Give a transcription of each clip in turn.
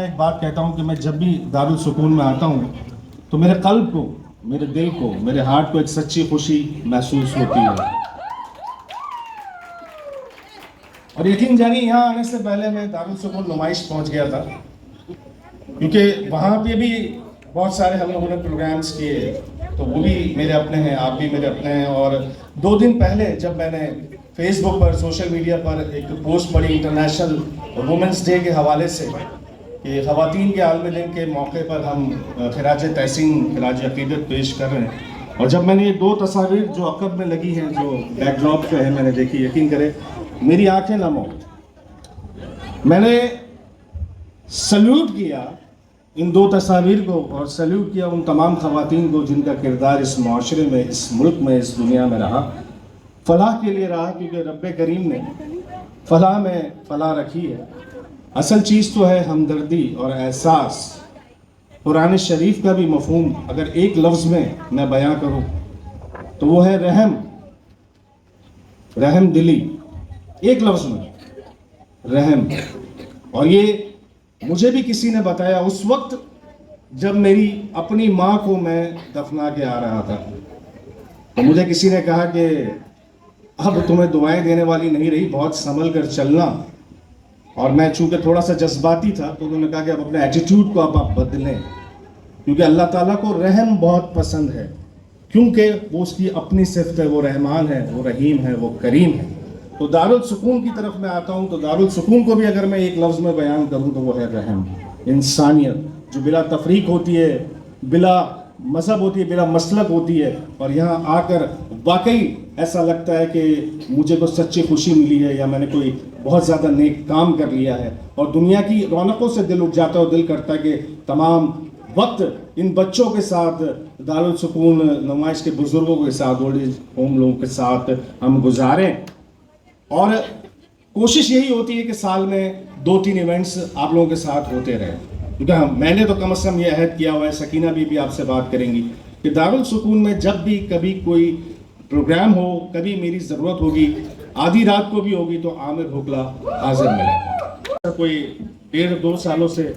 मैं एक बात कहता हूँ कि मैं जब भी दारुल सुकून में आता हूँ तो मेरे कल्ब को, मेरे दिल को, मेरे हार्ट को एक सच्ची खुशी महसूस होती है। और यकीन जानिए, यहाँ आने से पहले मैं दारुल सुकून नुमाइश पहुँच गया था, क्योंकि वहाँ पे भी बहुत सारे हम लोगों ने प्रोग्राम्स किए, तो वो भी मेरे अपने हैं, आप भी मेरे अपने हैं। और 2 दिन पहले जब मैंने फेसबुक पर, सोशल मीडिया पर एक पोस्ट पढ़ी इंटरनेशनल वुमेंस डे के हवाले से कि ख़वातीन के आलमी दिन के मौके पर हम खिराज तहसीन, खिराज अकीदत पेश कर रहे हैं। और जब मैंने ये 2 तस्वीर जो अकब में लगी हैं, जो बैकड्रॉप पे है, मैंने देखी, यकीन करें मेरी आंखें नम हो। मैंने सल्यूट किया इन 2 तस्वीर को और सल्यूट किया उन तमाम ख़वातीन को जिनका किरदार इस माशरे में, इस मुल्क में, इस दुनिया में रहा, फलाह के लिए रहा, क्योंकि रब्बे करीम ने फलाह में फलाह रखी है। असल चीज़ तो है हमदर्दी और एहसास। कुरान शरीफ का भी मफहूम अगर एक लफ्ज़ में मैं बयां करूं तो वो है रहम, रहम दिली, एक लफ्ज़ में रहम। और ये मुझे भी किसी ने बताया उस वक्त जब मेरी अपनी माँ को मैं दफना के आ रहा था, तो मुझे किसी ने कहा कि अब तुम्हें दुआएं देने वाली नहीं रही, बहुत संभल कर चलना। और मैं चूँकि थोड़ा सा जज्बाती था तो उन्होंने कहा कि अब अपने एटीट्यूड को आप बदलें, क्योंकि अल्लाह ताला को रहम बहुत पसंद है, क्योंकि वो उसकी अपनी सिफ़त है, वो रहमान है, वो रहीम है, वो करीम है। तो दारुल सुकून की तरफ मैं आता हूँ तो दारुल सुकून को भी अगर मैं एक लफ्ज़ में बयान करूँ तो वो है रहम, इंसानियत, जो बिला तफरीक होती है, बिला मज़हब होती है, बिला मसलक होती है। और यहाँ आकर वाकई ऐसा लगता है कि मुझे कुछ सच्ची खुशी मिली है या मैंने कोई बहुत ज़्यादा नेक काम कर लिया है। और दुनिया की रौनकों से दिल उठ जाता है और दिल करता है कि तमाम वक्त इन बच्चों के साथ, दारुल सुकून नुमाइश के बुज़ुर्गों के साथ, ओल्ड एज होम लोगों के साथ हम गुजारें। और कोशिश यही होती है कि साल में 2-3 इवेंट्स आप लोगों के साथ होते रहें, क्योंकि मैंने तो कम से कम ये अहद किया हुआ है, सकीना भी आपसे बात करेंगी कि दारुल सुकून में जब भी कभी कोई प्रोग्राम हो, कभी मेरी ज़रूरत होगी, आधी रात को भी होगी, तो आमिर हुकला हाजिर मिले। कोई 1.5-2 सालों से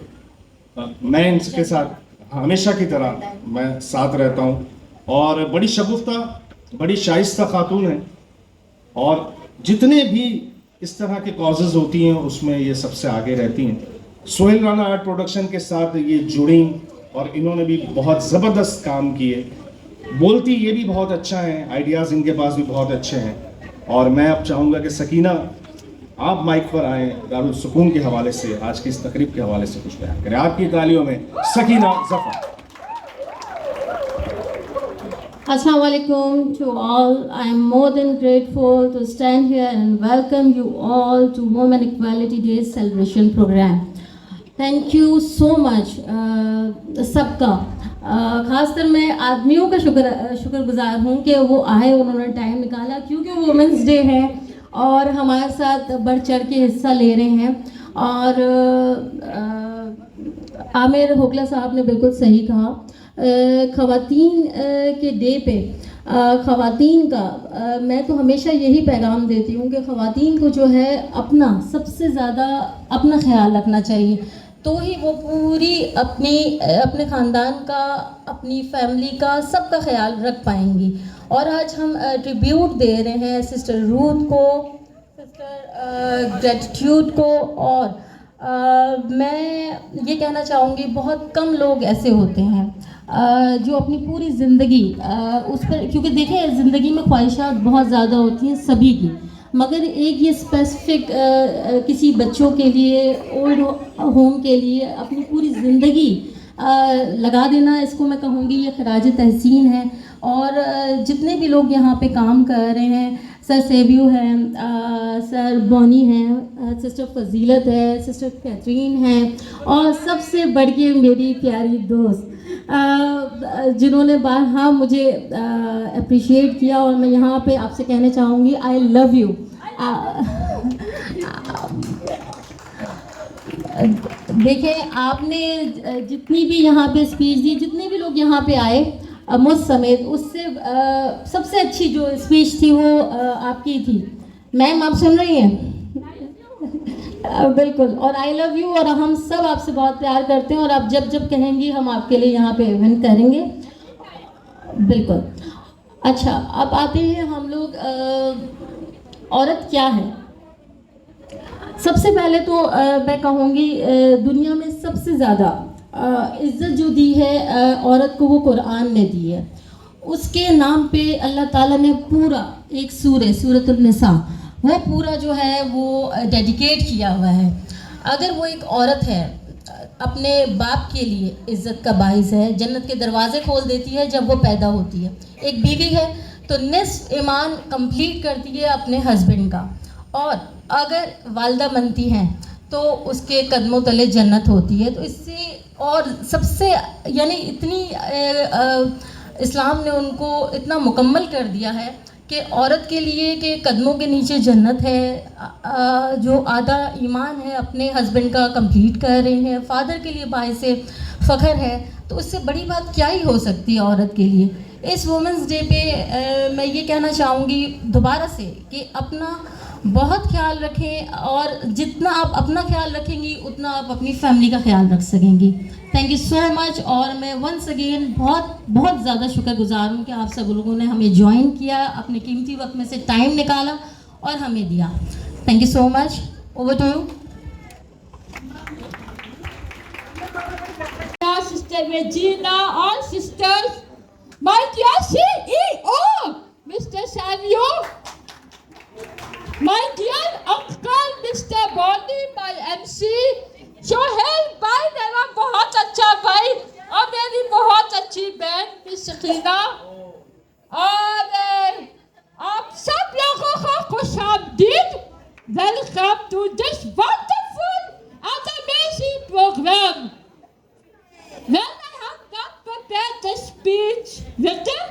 मैं इनके साथ हमेशा की तरह मैं साथ रहता हूँ। और बड़ी शगुफ्ता, बड़ी शाइस्ता खातून है, और जितने भी इस तरह के कॉजेज़ होती हैं उसमें ये सबसे आगे रहती हैं। सोहेल राना आर्ट प्रोडक्शन के साथ ये जुड़ी और इन्होंने भी बहुत ज़बरदस्त काम किए। बोलती ये भी बहुत अच्छा है, आइडियाज़ इनके पास भी बहुत अच्छे हैं। और मैं अब चाहूँगा कि सकीना आप माइक पर आएँ, दारुल सुकून के हवाले से, आज की इस तकरीब के हवाले से कुछ बयान करें। आपकी तालियों में Sakina Zafar. Assalamu alaikum to all. I am more than grateful to stand here and welcome you all to Women Equality Day celebration program. Thank you so much सबका। ख़ासकर मैं आदमियों का शुक्रगुजार हूँ कि वो आए, उन्होंने टाइम निकाला, क्योंकि वुमेंस डे है और हमारे साथ बढ़ चढ़ के हिस्सा ले रहे हैं। और आमिर हुकला साहब ने बिल्कुल सही कहा, ख़वातीन के डे पे ख़वातीन का मैं तो हमेशा यही पैगाम देती हूँ कि ख़वातीन को जो है अपना सबसे ज़्यादा अपना ख्याल रखना चाहिए, तो ही वो पूरी अपने ख़ानदान का, अपनी फैमिली का, सबका ख्याल रख पाएंगी। और आज हम ट्रिब्यूट दे रहे हैं सिस्टर रूथ को, सिस्टर ग्रेटिट्यूड को। और मैं ये कहना चाहूँगी, बहुत कम लोग ऐसे होते हैं जो अपनी पूरी ज़िंदगी उस पर, क्योंकि देखें ज़िंदगी में ख्वाहिशात बहुत ज़्यादा होती हैं सभी की, मगर एक ये स्पेसिफिक किसी बच्चों के लिए, ओल्ड होम के लिए अपनी पूरी ज़िंदगी लगा देना, इसको मैं कहूँगी ये खराज तहसीन है। और जितने भी लोग यहाँ पे काम कर रहे हैं, सर सेव्यू हैं, सर बॉनी हैं, सिस्टर फजीलत है, सिस्टर कैथरीन हैं, और सबसे बढ़ के मेरी प्यारी दोस्त जिन्होंने बारहा मुझे अप्रिशिएट किया। और मैं यहाँ पे आपसे कहना चाहूँगी, आई लव यू। देखें, आपने जितनी भी यहाँ पे स्पीच दी, जितने भी लोग यहाँ पे आए मुझ समेत, उससे सबसे अच्छी जो स्पीच थी वो आपकी थी। मैम आप सुन रही हैं? बिल्कुल, और आई लव यू, और हम सब आपसे बहुत प्यार करते हैं, और आप जब जब कहेंगी हम आपके लिए यहाँ पे इवेंट करेंगे। बिल्कुल। अच्छा, अब आते हैं हम लोग औरत क्या है। सबसे पहले तो मैं कहूँगी दुनिया में सबसे ज़्यादा इज़्ज़त जो दी है औरत को, वो कुरान ने दी है। उसके नाम पे अल्लाह ताला ने पूरा एक सूरतुन निसा, वो पूरा जो है वो डेडिकेट किया हुआ है। अगर वो एक औरत है, अपने बाप के लिए इज़्ज़त का बाइस है, जन्नत के दरवाजे खोल देती है जब वो पैदा होती है। एक बीवी है तो निस्फ ईमान कंप्लीट करती है अपने हस्बैंड का, और अगर वालदा बनती हैं तो उसके कदमों तले जन्नत होती है। तो इससे और सबसे यानी इतनी इस्लाम ने उनको इतना मुकम्मल कर दिया है कि औरत के लिए के कदमों के नीचे जन्नत है। जो आधा ईमान है अपने हस्बैंड का कंप्लीट कर रहे हैं, फादर के लिए बाइस फ़ख्र है। तो उससे बड़ी बात क्या ही हो सकती है औरत के लिए। इस वुमेंस डे पे मैं ये कहना चाहूँगी दोबारा से कि अपना बहुत ख्याल रखें, और जितना आप अपना ख्याल रखेंगी उतना आप अपनी फैमिली का ख्याल रख सकेंगी। थैंक यू सो मच, और मैं वंस अगेन बहुत बहुत ज़्यादा शुक्रगुजार हूँ कि आप सब लोगों ने हमें ज्वाइन किया, अपने कीमती वक्त में से टाइम निकाला और हमें दिया। Thank you so much. Over to you Sister Regina, all sisters, my dear CEO, Mr. Savio, my dear uncle, Mr. Bonnie, my MC, Sohail भाई मेरा बहुत अच्छा भाई, और मेरी बहुत अच्छी बहन मिस सकीना, और आप सब लोगों को खुशामदीद। Welcome to this wonderful and amazing program. Well, I have not prepared the speech written,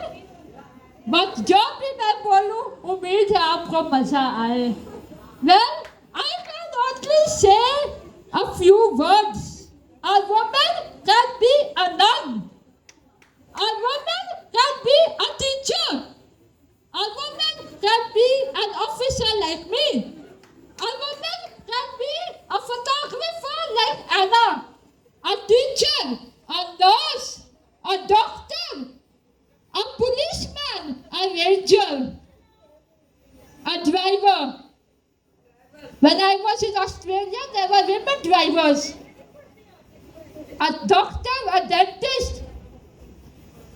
but जो भी मैं बोलूं उम्मीद है आपको मजा आए। Well, I can only say a few words. A woman can be a nun. A woman can be a teacher. A woman can be an officer like me. A woman can be a photographer like Anna. A teacher, a nurse, a doctor, a policeman, a ranger, a driver. When I was in Australia, there were women drivers. A doctor, a dentist.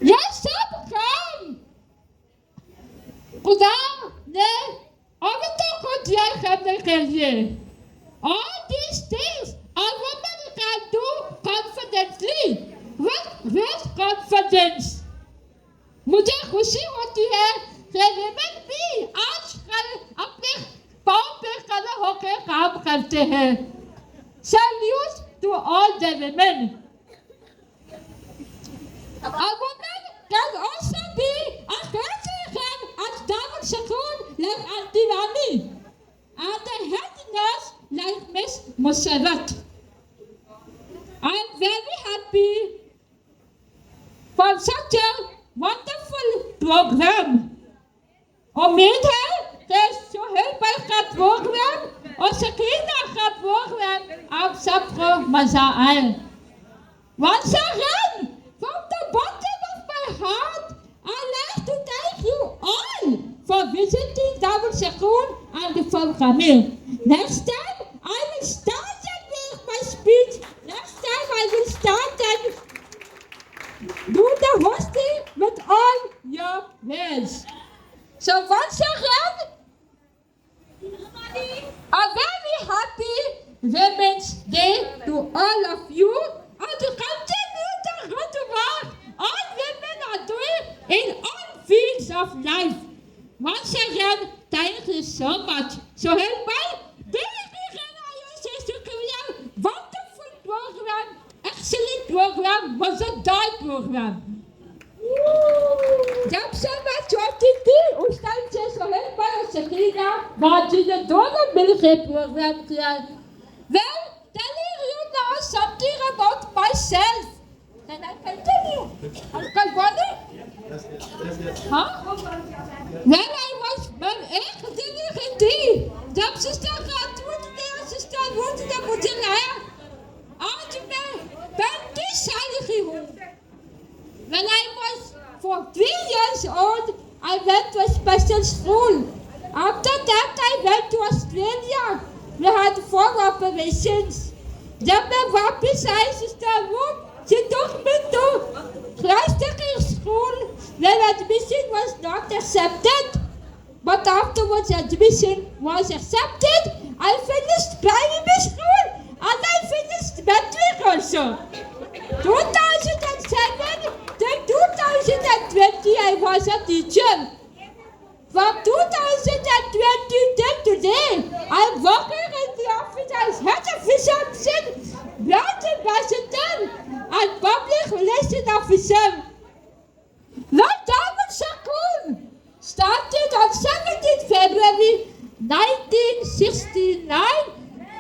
ये सब काम खुदा ने औरतों को दिया करने के लिए। All these things a woman can do confidently, with confidence. मुझे खुशी होती है कि women भी आजकल अपने पाँव पे खड़े होकर काम करते हैं। Salute to all the women. A woman can also be a caretaker at Darul Shakoon like Auntie Rani, and a head nurse like Miss Musarrat. I am very happy for such a wonderful program. उम्मीद है कि सोहेल भाई का programme और सकीना का programme आप सबको मजा आए। Once again, from the bottom of my heart, I'd like to thank you all for visiting Darul Shakoon and for coming. Next time, I will start and make my speech. Next time, I will start and do the hosting with all your prayers. So once again, a very happy Women's Day to all of you, and to continue the good work all women are doing in all fields of life. Once again, thank you so much. Sohail bhai, wonderful program, excellent program, मजेदार program. जब से मैं छोटी थी उस time से सोहेल भाई और सकीना बाजी ने दोनों मिलकर प्रोग्राम किया। Well, telling you now something about myself. Can I continue? Uncle Bonnie? हाँ? When I was मैं एक दिन ही थी जब सिस्टर खातून ने और सिस्टर वुड ने मुझे लाया। आज मैं 35 साल की हूँ। When I was 3 years old, I went to a special school. After that, I went to Australia. We had 4 operations. जब मैं वापस आई sister Wood, she took me to Christchurch School, where admission was not accepted. But afterwards, admission was accepted. I finished primary school and I finished matric also. 2007 till 2020, I was a teacher. From 2020 till today, I'm working in the office as head officer, branch ambassador, and public relations officer. Lord Darwin Shakur started on 17th February 1969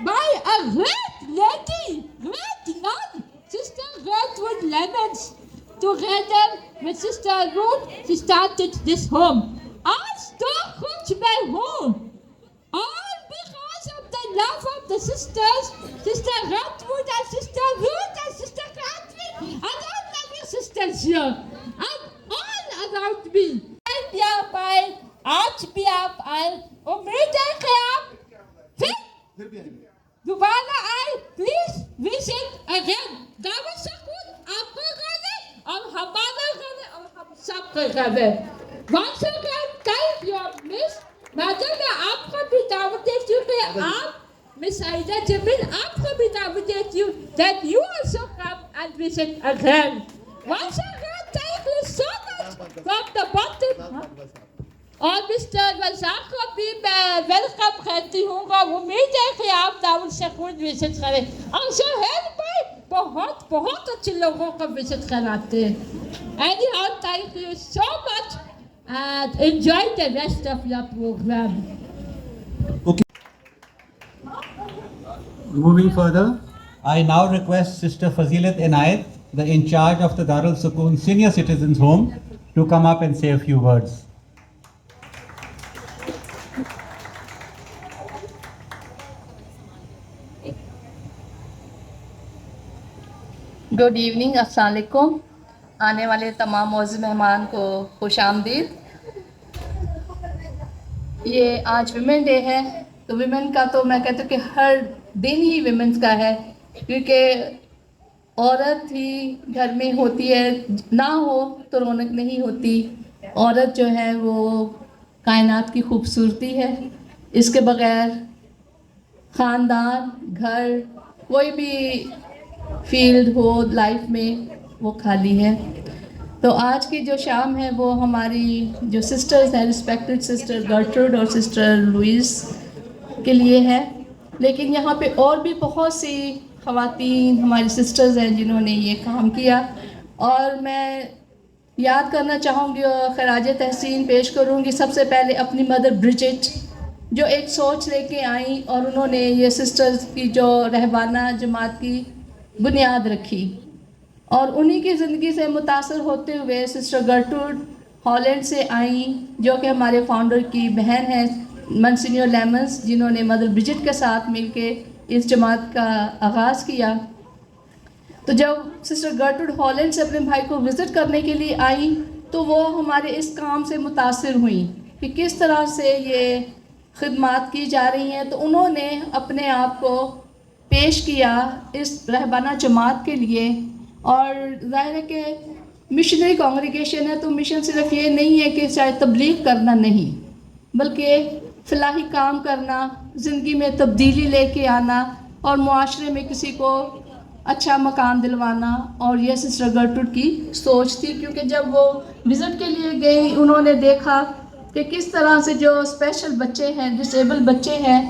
by a great lady, great nun, Sister Gertrude Lemons. Together with Sister Ruth, she started this home. आज तो कुछ मैं हूँ, all because of the love of the sisters, Sister Gertrude and Sister Ruth and Sister Catherine and all loving sisters here and all around me. आज भी आप आए, उम्मीद है कि आप फिर दोबारा आए। Please visit again. दावत शकूर आपका घर है और हमारा घर है और हम सबका घर है। Once again, thank you, Miss. Madam मैं आपको भी दावत देती हूँ कि आप मिस आइदा जमील आपको भी दावत देती हूँ that you also come and visit again. Once again, thank you so much from the bottom. और मिस्टर वज़ाक को भी मैं वेलकम कहती हूँ और उम्मीद है कि आप दावत शकूर विजिट करें। और शहर में बहुत बहुत अच्छे लोगों को विजिट कराते हैं। Anyhow, thank you so much. And enjoy the rest of your program. Moving further, I now request Sister Fazilat Inayat, the in charge of the Darul Sukoon Senior Citizens Home, to come up and say a few words. Good evening, अस्सलाम वालेकुम। आने वाले तमाम मौजूद मेहमान को खुश आमदीद। ये आज विमेन डे है, तो विमेन का तो मैं कहती हूँ कि हर दिन ही विमेंस का है, क्योंकि औरत ही घर में होती है, ना हो तो रौनक नहीं होती। औरत जो है वो कायनात की खूबसूरती है, इसके बग़ैर ख़ानदान, घर, कोई भी फील्ड हो लाइफ में वो खाली है। तो आज की जो शाम है वो हमारी जो सिस्टर्स हैं, रिस्पेक्टेड सिस्टर गर्ट्रूड और सिस्टर लुइस के लिए है, लेकिन यहाँ पे और भी बहुत सी ख़वातीन हमारी सिस्टर्स हैं जिन्होंने ये काम किया। और मैं याद करना चाहूँगी और खराज तहसीन पेश करूँगी सबसे पहले अपनी मदर ब्रिजिट, जो एक सोच लेके आई और उन्होंने ये सिस्टर्स की जो रहबाना जमात की बुनियाद रखी। और उन्हीं की ज़िंदगी से मुतासर होते हुए सिस्टर गर्ट्रूड हॉलैंड से आई, जो कि हमारे फाउंडर की बहन हैं मंसिनियर लेमन्स, जिन्होंने मदर ब्रिजिट के साथ मिलके इस जमात का आगाज़ किया। तो जब सिस्टर गर्ट्रूड हॉलैंड से अपने भाई को विज़िट करने के लिए आई तो वो हमारे इस काम से मुतासर हुई कि किस तरह से ये खिदमात की जा रही हैं। तो उन्होंने अपने आप को पेश किया इस रहबाना जमात के लिए। और ज़ाहिर है कि मिशनरी कांग्रीगेशन है, तो मिशन सिर्फ ये नहीं है कि शायद तबलीग करना नहीं, बल्कि फ़लाही काम करना, ज़िंदगी में तब्दीली लेके आना और मुआशरे में किसी को अच्छा मकान दिलवाना। और यह सिस्टर गर्ट्रूड की सोच थी, क्योंकि जब वो विज़िट के लिए गई उन्होंने देखा कि किस तरह से जो स्पेशल बच्चे हैं, डिसेबल बच्चे हैं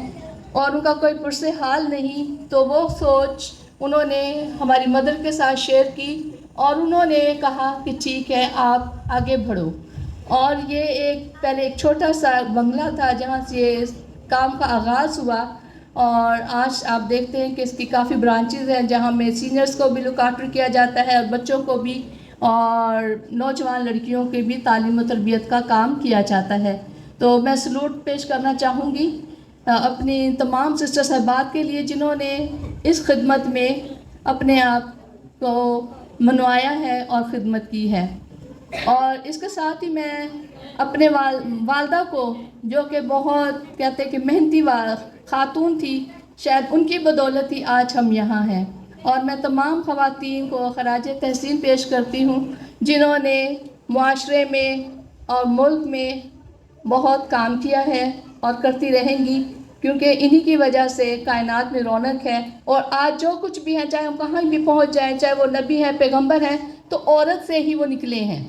और उनका कोई पुरसे हाल नहीं, तो वो सोच उन्होंने हमारी मदर के साथ शेयर की और उन्होंने कहा कि ठीक है, आप आगे बढ़ो। और ये पहले एक छोटा सा बंगला था जहाँ से ये काम का आगाज़ हुआ, और आज आप देखते हैं कि इसकी काफ़ी ब्रांचेज़ हैं जहाँ में सीनियर्स को भी लुक आफ्टर किया जाता है और बच्चों को भी, और नौजवान लड़कियों के भी तालीम और तरबियत का काम किया जाता है। तो मैं सलूट पेश करना चाहूँगी अपनी तमाम सिस्टर साहबात के लिए जिन्होंने इस खिदमत में अपने आप को मनवाया है और ख़िदमत की है। और इसके साथ ही मैं अपने वालदा को, जो कि बहुत कहते हैं कि मेहनती खातून थी, शायद उनकी बदौलत ही आज हम यहाँ हैं। और मैं तमाम ख़वातीन को खराज तहसीन पेश करती हूँ जिन्होंने मुआशरे में और मुल्क में बहुत काम किया है और करती रहेंगी, क्योंकि इन्हीं की वजह से कायनात में रौनक है। और आज जो कुछ भी है, चाहे हम कहाँ भी पहुँच जाएं, चाहे वो नबी है, पैगंबर हैं, तो औरत से ही वो निकले हैं,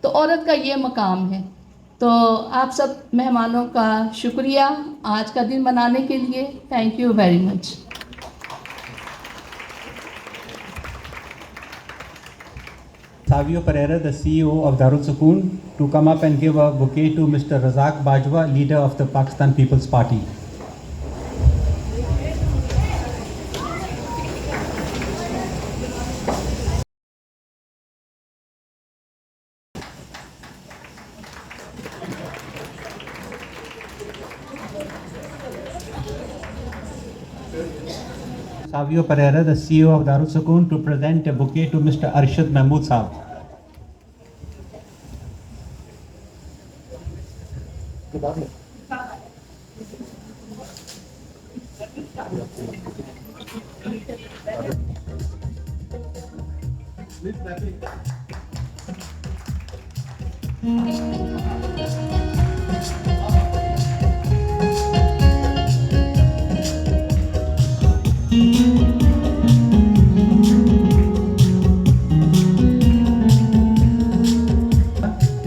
तो औरत का ये मकाम है। तो आप सब मेहमानों का शुक्रिया आज का दिन मनाने के लिए। Thank you very much. Savio Pereira, the CEO of Darul Sukoon, to come up and give a bouquet to Mr. Razak Bajwa, leader of the Pakistan People's Party. Savio Pereira, the CEO of Darul Sukoon, to present a bouquet to Mr. Arshad Mahmood Saab.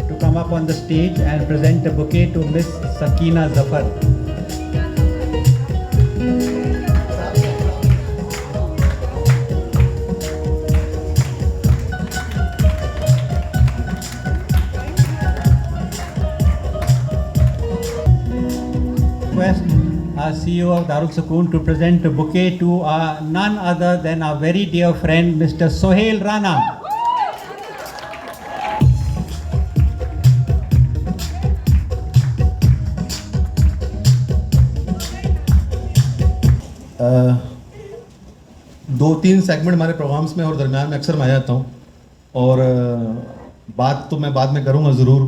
To come up on the stage and present a bouquet to Miss Sakina Zafar. Request our CEO of Darul Sukoon to present a bouquet to none other than our very dear friend Mr. Sohail Rana. दो तीन segment हमारे programmes में और दरमियान में अक्सर मैं आ जाता हूँ, और बात तो मैं बाद में करूँगा ज़रूर,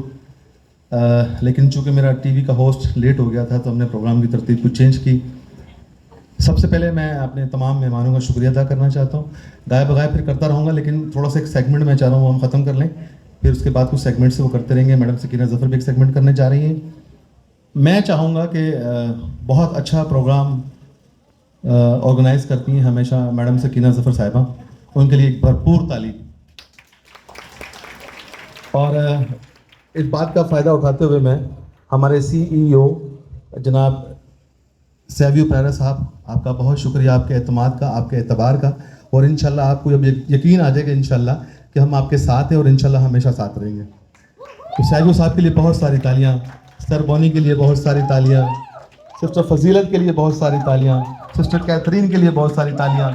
लेकिन चूंकि मेरा टीवी का होस्ट लेट हो गया था तो हमने प्रोग्राम की तरतीब कुछ चेंज की। सबसे पहले मैं अपने तमाम मेहमानों का शुक्रिया अदा करना चाहता हूँ। गाय बगाए फिर करता रहूँगा, लेकिन थोड़ा सा एक सेगमेंट मैं चाह रहा हूँ वो हम ख़त्म कर लें, फिर उसके बाद कुछ सेगमेंट से वो करते रहेंगे। मैडम सकीना ज़फ़र भी एक सेगमेंट करने जा रही हैं। मैं चाहूँगा कि बहुत अच्छा प्रोग्राम ऑर्गेनाइज़ करती हैं हमेशा मैडम सकीना ज़फ़र साहिबा, उनके लिए एक भरपूर तालीम। और इस बात का फ़ायदा उठाते हुए मैं हमारे CEO जनाब सैवियो पेरेरा साहब, आपका बहुत शुक्रिया, आपके एतमाद का, आपके एतबार का, और इंशाल्लाह आपको अब यकीन आ जाएगा इंशाल्लाह कि हम आपके साथ हैं और इंशाल्लाह हमेशा साथ रहेंगे। तो सैवियो साहब के लिए बहुत सारी तालियां, सिस्टर बोनी के लिए बहुत सारी तालियां, सिस्टर फजीलत के लिए बहुत सारी तालियां, सिस्टर कैथरीन के लिए बहुत सारी तालियां,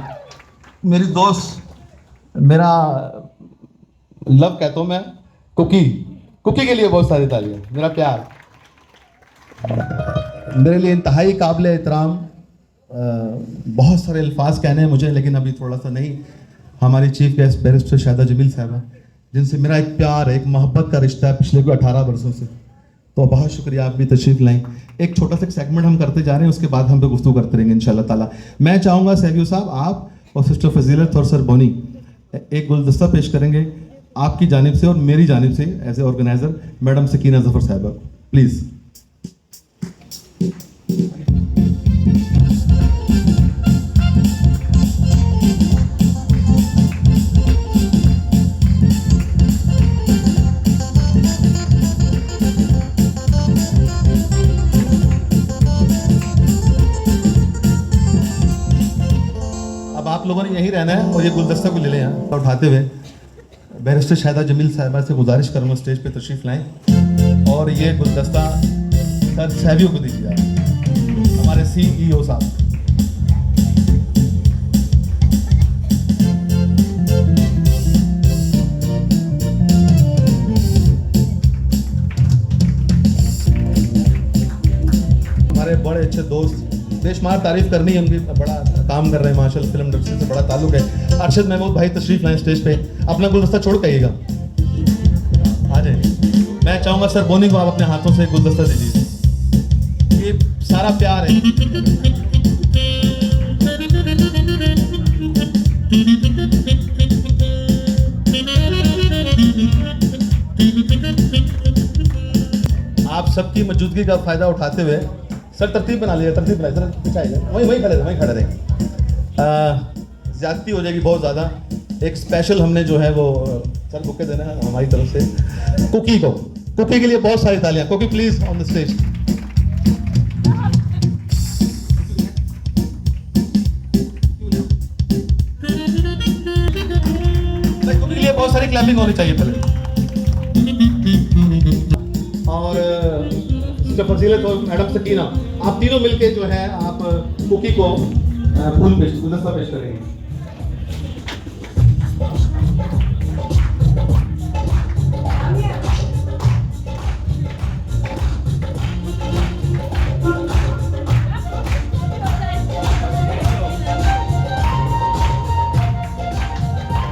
मेरी दोस्त, मेरा लव कहता हूँ मैं, कुकी के लिए बहुत सारी तालियां, मेरा प्यार, मेरे लिए इंतहाई काबिल एहतराम। बहुत सारे अल्फाज कहने हैं मुझे, लेकिन अभी थोड़ा सा नहीं। हमारी chief guest barrister Shahida Jameel साहबा, जिनसे मेरा एक प्यार है, एक मोहब्बत का रिश्ता है पिछले कोई 18 वर्षों से, तो बहुत शुक्रिया, आप भी तशरीफ़ लाएँ। एक छोटा सा सेगमेंट हम करते जा रहे हैं, उसके बाद हम पे गुफ्तगू करते रहेंगे इंशाल्लाह ताला। मैं चाहूँगा सैवियो साहब, आप और सिस्टर फजीलत और सर बोनी एक गुलदस्ता पेश करेंगे आपकी जानिब से और मेरी जानिब से as a organiser madam Sakina Zafar साहिबा, प्लीज़। अब आप लोगों ने यहीं रहना है और ये गुलदस्ता को ले लें यहाँ और उठाते हुए बैरिस्टर शाहिदा जमील साहिबा से गुजारिश करूँगा स्टेज पे तशरीफ़ लाएं और ये गुलदस्ता सर सैवियो को दीजिए आप, हमारे CEO साहब। हमारे बड़े अच्छे दोस्त, बेशुमार तारीफ करनी है, उनकी बड़ा काम कर रहे हैं माशाल्लाह, फिल्म इंडस्ट्री से बड़ा ताल्लुक है। अरशद महमूद भाई तशरीफ लाएं स्टेज पे, अपना गुलदस्ता छोड़ के आइएगा, आ जाइए। मैं चाहूँगा सर बोनी को आप अपने हाथों से गुलदस्ता दे दीजिए, ये सारा प्यार है। आप सबकी मौजूदगी का फायदा उठाते हुए सर तरतीब बना लिया, तरतीब बनाइए सर, पीछे आइए, वहीं खड़े रहे ज्यादती हो जाएगी बहुत ज़्यादा। एक स्पेशल हमने जो है वो सर बुके देना है हमारी तरफ से कुकी को, कुकी के लिए बहुत सारी तालियां। Cookie please on the stage. Cookie के लिए बहुत सारी क्लैपिंग होनी चाहिए पहले। और मिस्टर फजीलत और मैडम सकीना, आप तीनों मिलके जो है आप कुकी को फूल गुलदस्ता पेश करेंगे।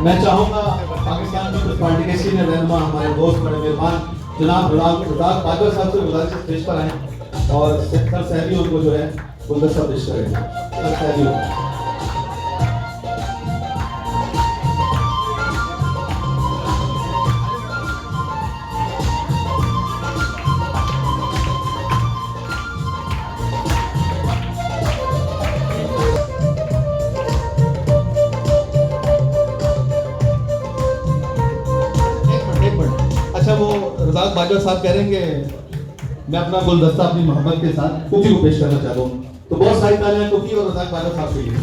मैं चाहूंगा पाकिस्तान पीपल्स पार्टी के सीनियर रहनुमा, हमारे दोस्त, बड़े मेहमान जनाब रज़ाक बाजवा साहब से गुजारिश स्टेज पर आए और सर सहरियों को जो है गुलदस्ता पेश करें। सर सहरियों वो रज़ाक बाजवा साहब कह रहे हैं कि मैं अपना गुलदस्ता अपनी मोहब्बत के साथ कुकी को पेश करना चाहता हूँ, तो बहुत सारी तालियां कुकी और रज़ाक बाजवा साहब के लिए।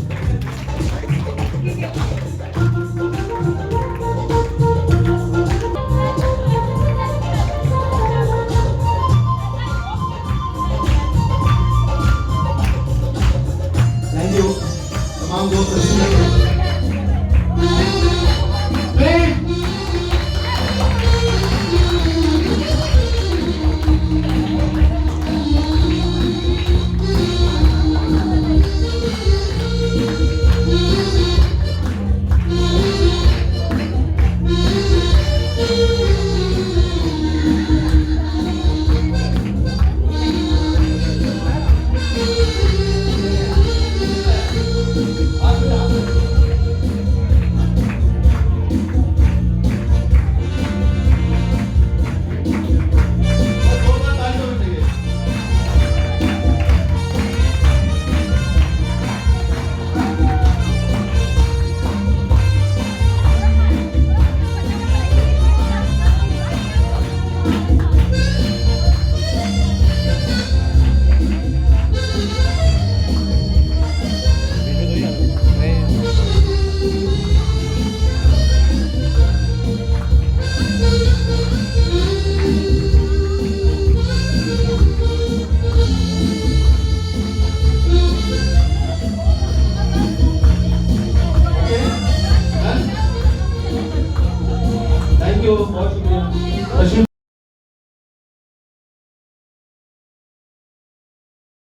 थैंक यू तमाम दोस्त।